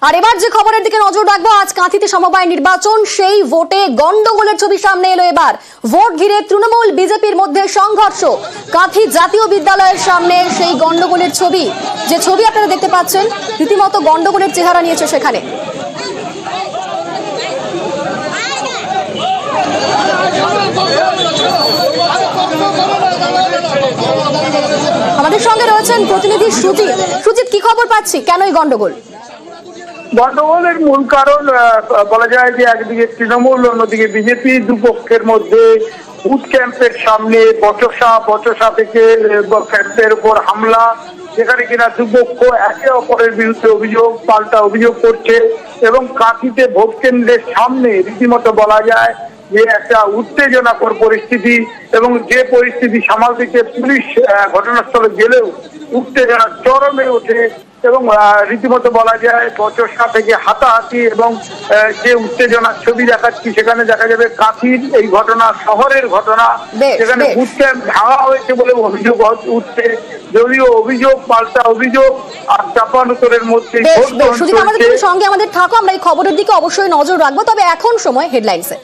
আর এবার যে খবরের দিকে নজর রাখবো, আজ কাঁথিতে সমবায় নির্বাচন, সেই ভোটে গন্ডগোলের ছবি সামনে এলো। এবার ভোট ঘিরে তৃণমূল বিজেপির মধ্যে সংঘর্ষ। কাঁথি জাতীয় বিদ্যালয়ের সামনে সেই গন্ডগোলের ছবি, যে ছবি আপনারা দেখতে পাচ্ছেন, রীতিমতো গন্ডগোলের চেহারা নিয়েছে সেখানে। আমাদের সঙ্গে রয়েছেন প্রতিনিধি সুজিত। সুজিত, কি খবর পাচ্ছি, কেন এই গন্ডগোল? গন্ডগোলের মূল কারণ বলা যায় যে একদিকে তৃণমূল, অন্যদিকে বিজেপি, দুপক্ষের মধ্যে বুথ ক্যাম্পের সামনে বচসা থেকে ক্যাম্পের উপর হামলা, যেখানে কিনা দুপক্ষ একে অপরের বিরুদ্ধে পাল্টা অভিযোগ করছে এবং কাঁথিতে ভোট কেন্দ্রের সামনে রীতিমতো বলা যায় যে একটা উত্তেজনাকর পরিস্থিতি, এবং যে পরিস্থিতি সামাল দিতে পুলিশ ঘটনাস্থলে গেলেও উত্তেজনা চরমে ওঠে এবং রীতিমতো বলা যায় বচসা থেকে হাতাহাতি, এবং যে উত্তেজনার ছবি দেখাচ্ছি সেখানে দেখা যাবে কাঁথির এই ঘটনা শহরের ঘটনা, সেখানে বুথ ক্যাম্প ভাঙা হয়েছে বলে অভিযোগ উঠছে। যদিও অভিযোগ পাল্টা অভিযোগ আর চাপানুতরের মধ্যে সঙ্গে আমাদের থাকো, আমরা এই খবরের দিকে অবশ্যই নজর রাখবো। তবে এখন সময় হেডলাইন্সে।